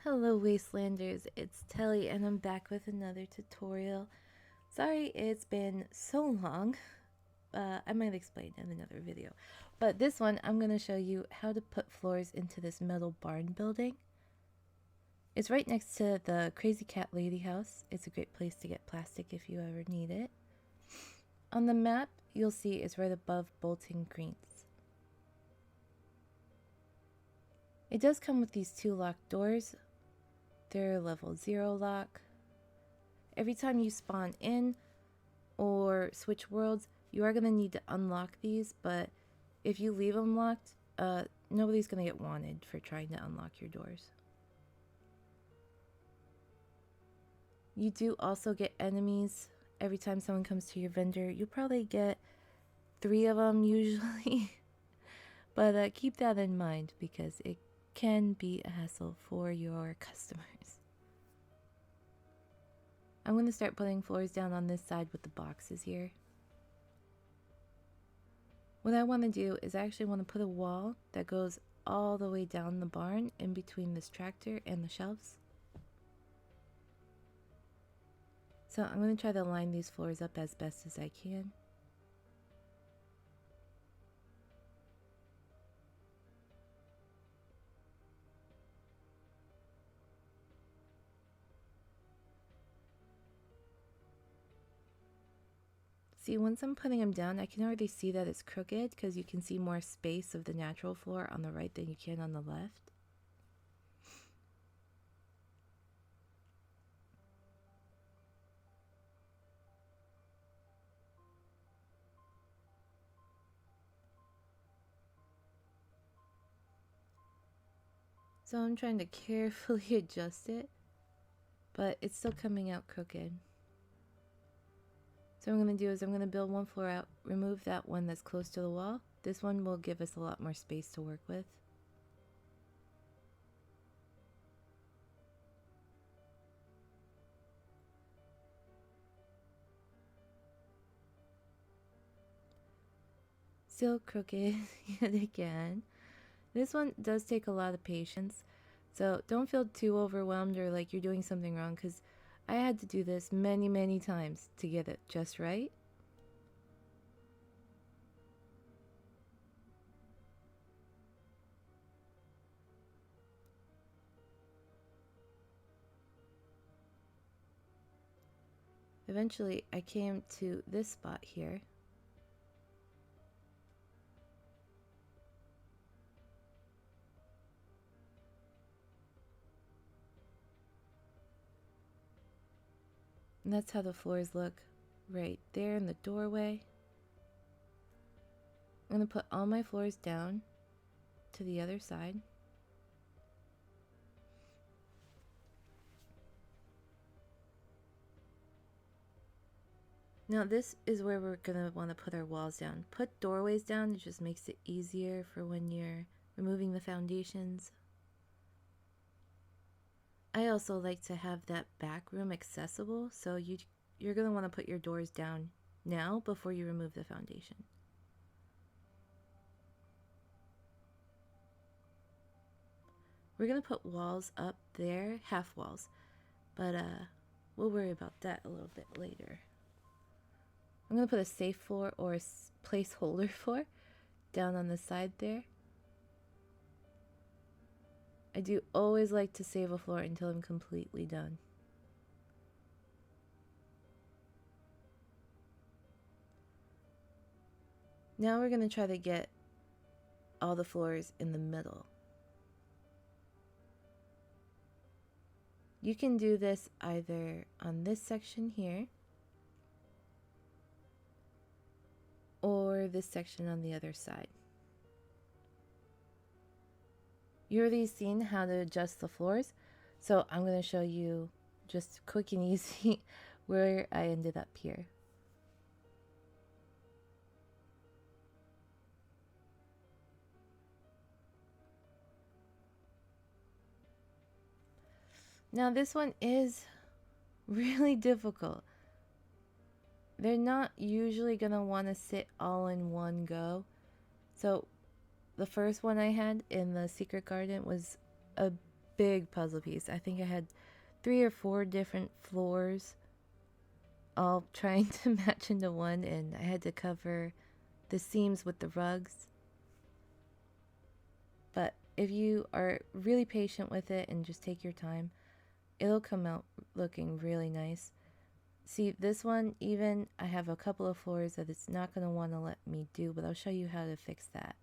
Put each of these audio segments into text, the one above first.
Hello Wastelanders, it's Telly and I'm back with another tutorial. Sorry it's been so long, I might explain in another video. But this one I'm going to show you how to put floors into this metal barn building. It's right next to the Crazy Cat Lady House. It's a great place to get plastic if you ever need it. On the map you'll see it's right above Bolton Greens. It does come with these two locked doors. They're level 0 lock. Every time you spawn in or switch worlds, you are going to need to unlock these, but if you leave them locked, nobody's going to get wanted for trying to unlock your doors. You do also get enemies every time someone comes to your vendor. You'll probably get 3 of them usually, but keep that in mind because it can be a hassle for your customers. I'm going to start putting floors down on this side with the boxes here. What I want to do is I actually want to put a wall that goes all the way down the barn in between this tractor and the shelves. So I'm going to try to line these floors up as best as I can. See, once I'm putting them down, I can already see that it's crooked because you can see more space of the natural floor on the right than you can on the left. So I'm trying to carefully adjust it, but it's still coming out crooked. So what I'm going to do is I'm going to build one floor out, remove that one that's close to the wall. This one will give us a lot more space to work with. Still crooked yet again. This one does take a lot of patience, so don't feel too overwhelmed or like you're doing something wrong, because I had to do this many times to get it just right. Eventually I came to this spot here. And that's how the floors look right there in the doorway. I'm going to put all my floors down to the other side. Now this is where we're going to want to put our walls down. Put doorways down, it just makes it easier for when you're removing the foundations. I also like to have that back room accessible, so you're going to want to put your doors down now before you remove the foundation. We're going to put walls up there, half walls, but we'll worry about that a little bit later. I'm going to put a safe floor or a placeholder floor down on the side there. I do always like to save a floor until I'm completely done. Now we're going to try to get all the floors in the middle. You can do this either on this section here or this section on the other side. You already seen how to adjust the floors, so I'm going to show you just quick and easy where I ended up here. Now this one is really difficult. They're not usually going to want to sit all in one go. So the first one I had in the secret garden was a big puzzle piece. I think I had 3 or 4 different floors all trying to match into one, and I had to cover the seams with the rugs. But if you are really patient with it and just take your time, it'll come out looking really nice. See, this one, even I have a couple of floors that it's not going to want to let me do, but I'll show you how to fix that.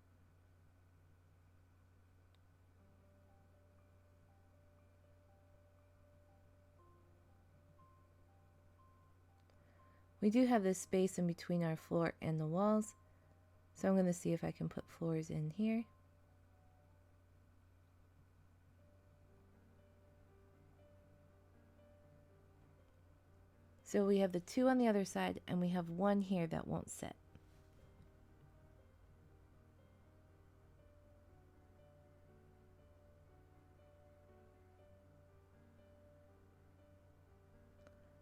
We do have this space in between our floor and the walls, so I'm going to see if I can put floors in here. So we have the 2 on the other side, and we have 1 here that won't sit.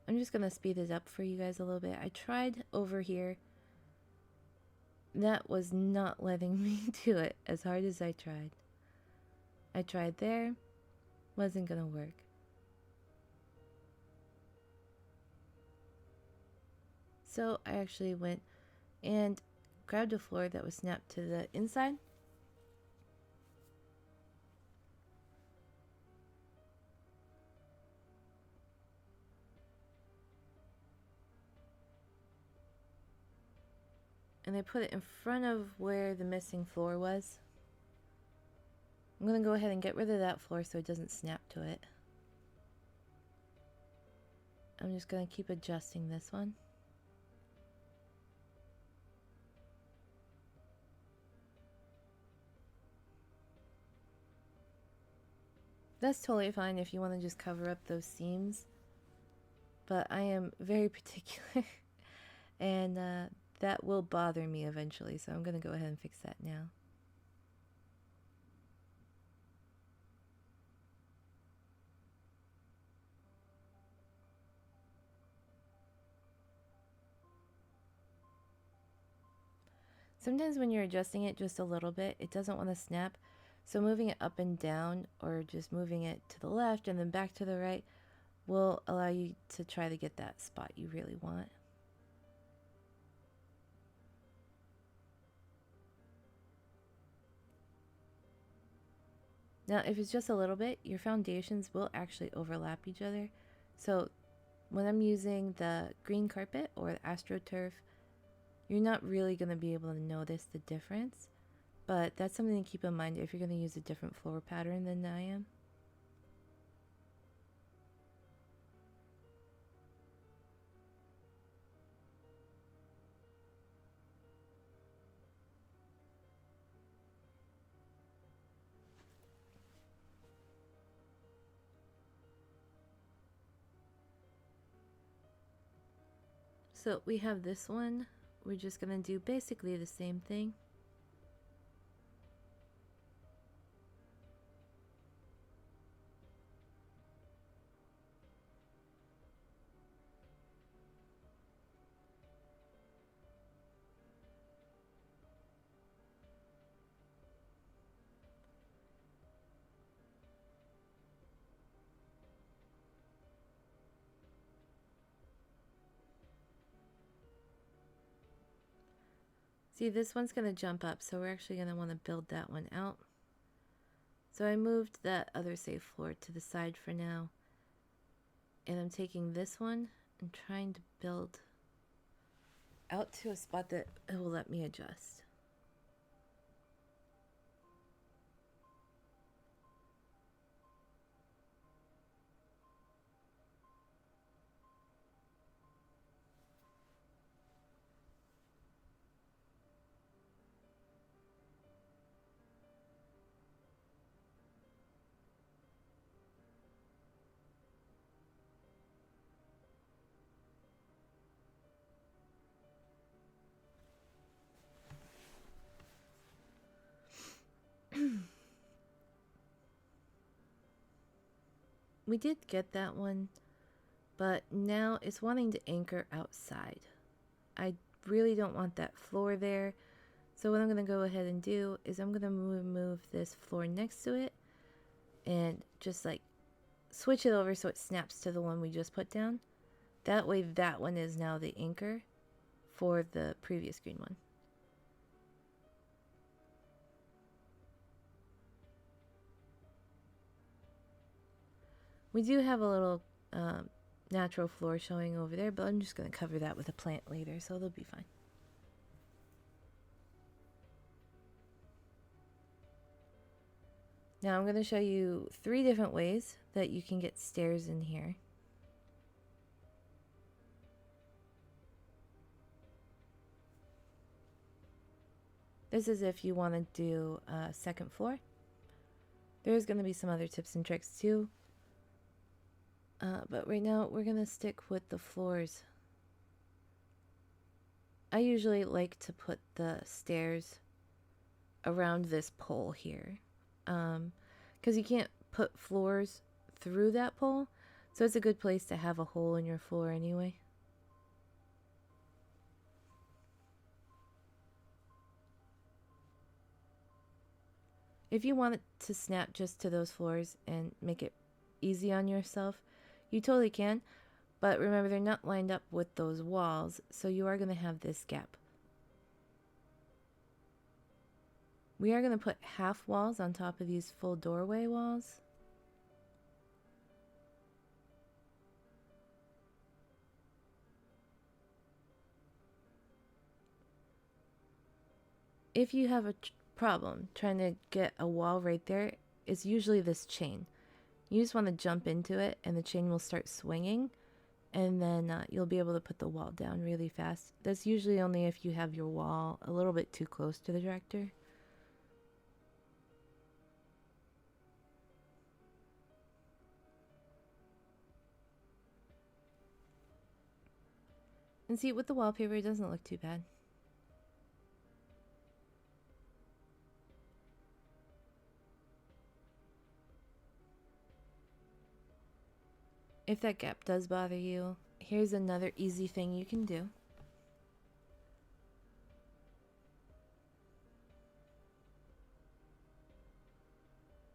I'm just going to speed it up for you guys a little bit. I tried over here. That was not letting me do it as hard as I tried. I tried there. Wasn't going to work. So I actually went and grabbed a floor that was snapped to the inside. And I put it in front of where the missing floor was. I'm going to go ahead and get rid of that floor so it doesn't snap to it. I'm just going to keep adjusting this one. That's totally fine if you want to just cover up those seams. But I am very particular and that will bother me eventually, so I'm going to go ahead and fix that now. Sometimes when you're adjusting it just a little bit, it doesn't want to snap. So moving it up and down, or just moving it to the left and then back to the right, will allow you to try to get that spot you really want. Now, if it's just a little bit, your foundations will actually overlap each other. So when I'm using the green carpet or the AstroTurf, you're not really going to be able to notice the difference. But that's something to keep in mind if you're going to use a different floor pattern than I am. So we have this one. We're just going to do basically the same thing. See, this one's going to jump up, so we're actually going to want to build that one out. So I moved that other safe floor to the side for now. And I'm taking this one and trying to build out to a spot that it will let me adjust. We did get that one, but now it's wanting to anchor outside. I really don't want that floor there. So what I'm going to go ahead and do is I'm going to move this floor next to it and just like switch it over so it snaps to the one we just put down. That way that one is now the anchor for the previous green one. We do have a little natural floor showing over there, but I'm just going to cover that with a plant later, so they'll be fine. Now I'm going to show you 3 different ways that you can get stairs in here. This is if you want to do a second floor. There's going to be some other tips and tricks too. But right now we're going to stick with the floors. I usually like to put the stairs around this pole here. Because you can't put floors through that pole. So it's a good place to have a hole in your floor anyway. If you want it to snap just to those floors and make it easy on yourself, you totally can. But remember, they're not lined up with those walls, so you are going to have this gap. We are going to put half walls on top of these full doorway walls. If you have a problem trying to get a wall right there, it's usually this chain. You just want to jump into it and the chain will start swinging, and then you'll be able to put the wall down really fast. That's usually only if you have your wall a little bit too close to the tractor. And see, with the wallpaper, it doesn't look too bad. If that gap does bother you, here's another easy thing you can do.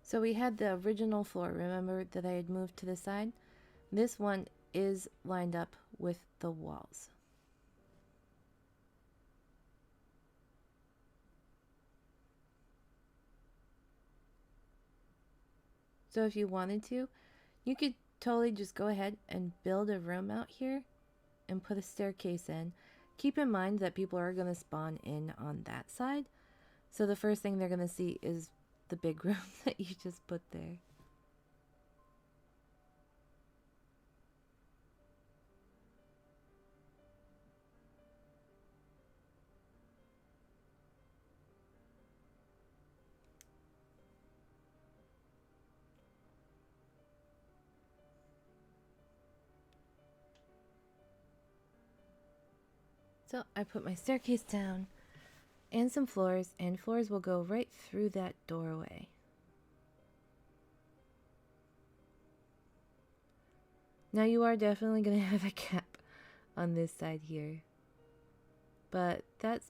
So we had the original floor, remember, that I had moved to the side? This one is lined up with the walls. So if you wanted to, you could totally just go ahead and build a room out here and put a staircase in. Keep in mind that people are going to spawn in on that side. So the first thing they're going to see is the big room that you just put there. So I put my staircase down and some floors, and floors will go right through that doorway. Now you are definitely going to have a gap on this side here, but that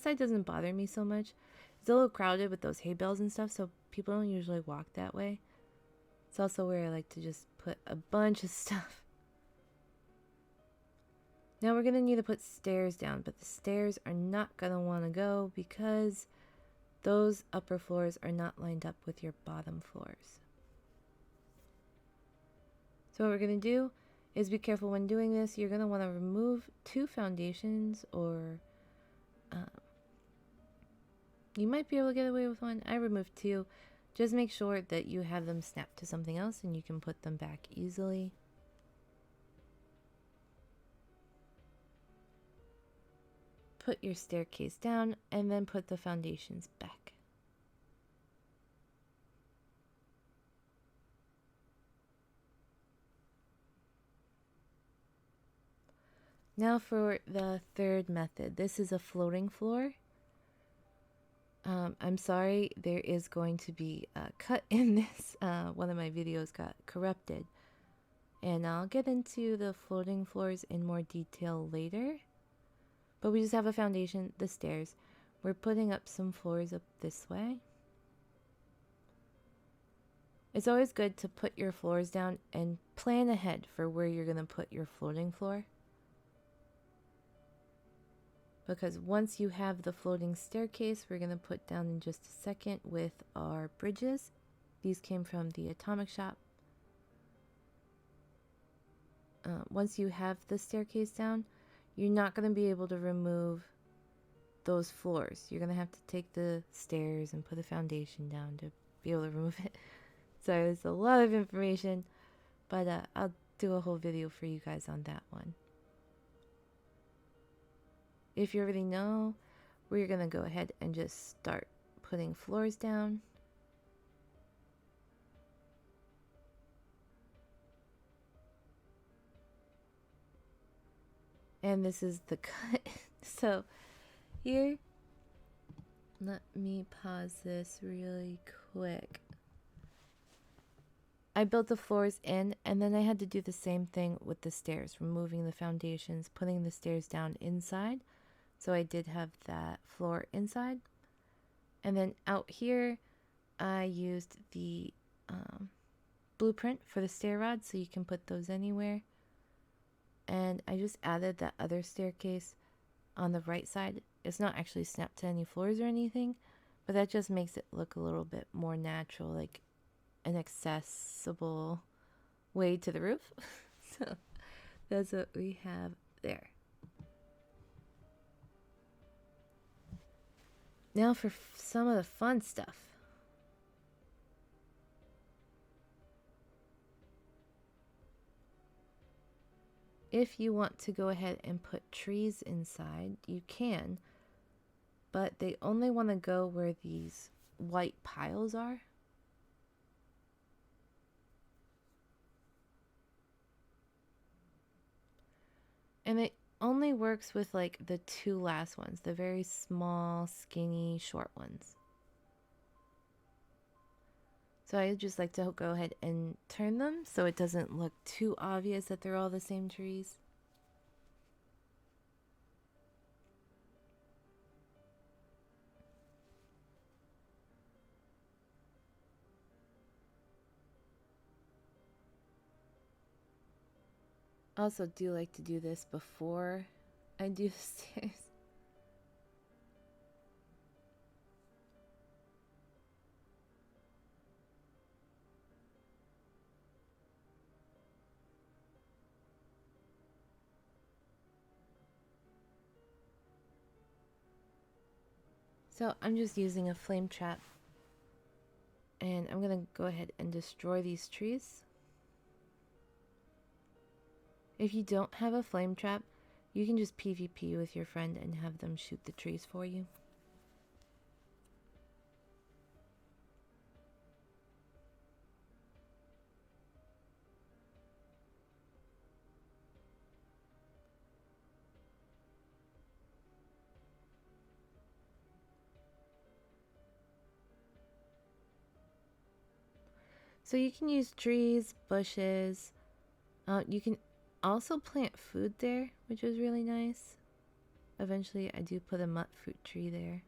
side doesn't bother me so much. It's a little crowded with those hay bales and stuff, so people don't usually walk that way. It's also where I like to just put a bunch of stuff. Now we're going to need to put stairs down, but the stairs are not going to want to go because those upper floors are not lined up with your bottom floors. So what we're going to do is be careful when doing this. You're going to want to remove 2 foundations, or you might be able to get away with 1. I removed 2. Just make sure that you have them snapped to something else and you can put them back easily. Put your staircase down and then put the foundations back. Now for the third method. This is a floating floor. I'm sorry, there is going to be a cut in this. One of my videos got corrupted. And I'll get into the floating floors in more detail later. But we just have a foundation, the stairs. We're putting up some floors up this way. It's always good to put your floors down and plan ahead for where you're going to put your floating floor. Because once you have the floating staircase, we're going to put down in just a second with our bridges. These came from the Atomic Shop. Once you have the staircase down, you're not going to be able to remove those floors. You're going to have to take the stairs and put a foundation down to be able to remove it. So it's a lot of information, but I'll do a whole video for you guys on that one. If you already know, we're going to go ahead and just start putting floors down. And this is the cut. So here, let me pause this really quick. I built the floors in, and then I had to do the same thing with the stairs, removing the foundations, putting the stairs down inside. So I did have that floor inside. And then out here, I used the blueprint for the stair rod, so you can put those anywhere. And I just added that other staircase on the right side. It's not actually snapped to any floors or anything, but that just makes it look a little bit more natural, like an accessible way to the roof. So that's what we have there. Now for some of the fun stuff. If you want to go ahead and put trees inside, you can, but they only want to go where these white piles are. And it only works with like the two last ones, the very small, skinny, short ones. So I just like to go ahead and turn them so it doesn't look too obvious that they're all the same trees. I also do like to do this before I do the stairs. So I'm just using a flame trap, and I'm gonna go ahead and destroy these trees. If you don't have a flame trap, you can just PvP with your friend and have them shoot the trees for you. So you can use trees, bushes. You can also plant food there, which is really nice. Eventually, I do put a mut fruit tree there.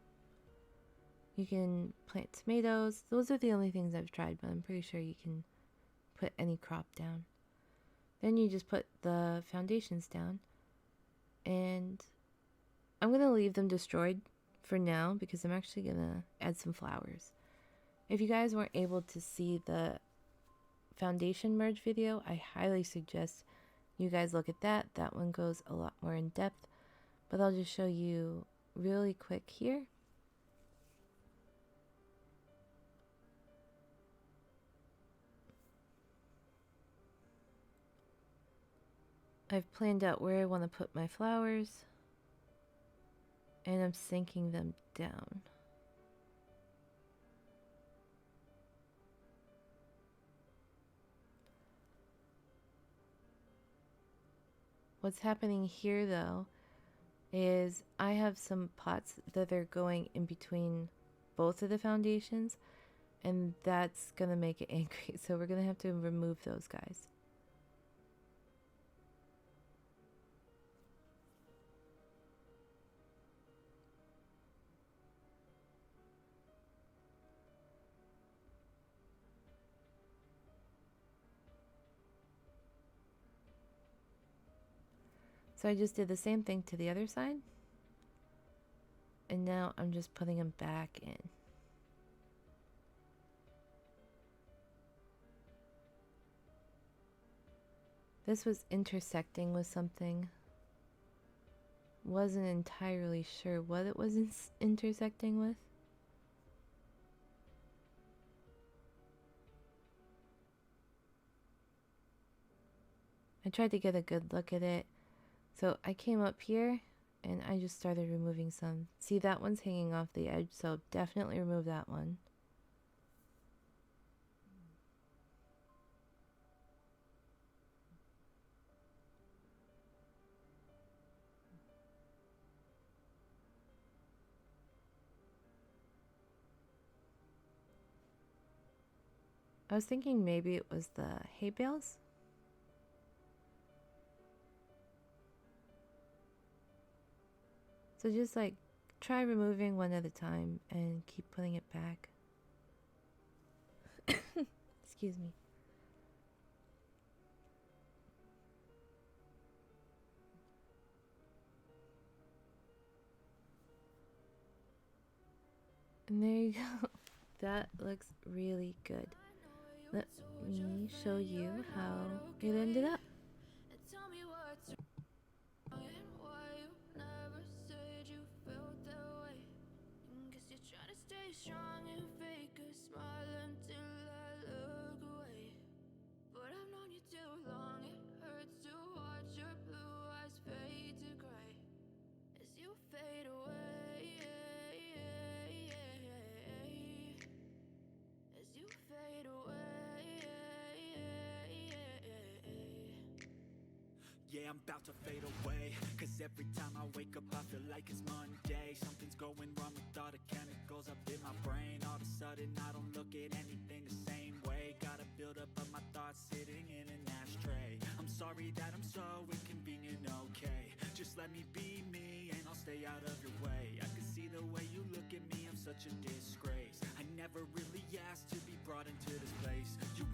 You can plant tomatoes. Those are the only things I've tried, but I'm pretty sure you can put any crop down. Then you just put the foundations down. And I'm going to leave them destroyed for now because I'm actually going to add some flowers. If you guys weren't able to see the foundation merge video, I highly suggest you guys look at that. That one goes a lot more in depth, but I'll just show you really quick here. I've planned out where I want to put my flowers, and I'm sinking them down. What's happening here though is I have some pots that are going in between both of the foundations, and that's gonna make it angry, so we're gonna have to remove those guys. So I just did the same thing to the other side. And now I'm just putting them back in. This was intersecting with something. Wasn't entirely sure what it was intersecting with. I tried to get a good look at it. So I came up here and I just started removing some. See, that one's hanging off the edge, so definitely remove that one. I was thinking maybe it was the hay bales. So just like try removing one at a time and keep putting it back. Excuse me. And there you go. That looks really good. Let me show you how it ended up. Strong and fake a smile until I look away. But I've known you too long, it hurts to watch your blue eyes fade to gray as you fade away. As you fade away. Yeah, I'm about to fade away, cause every time I wake up I feel like it's Monday. Something's going wrong with all the chemicals up in my brain. All of a sudden I don't look at anything the same way. Gotta build up of my thoughts sitting in an ashtray. I'm sorry that I'm so inconvenient, okay. Just let me be me and I'll stay out of your way. I can see the way you look at me, I'm such a disgrace. I never really asked to be brought into this place. You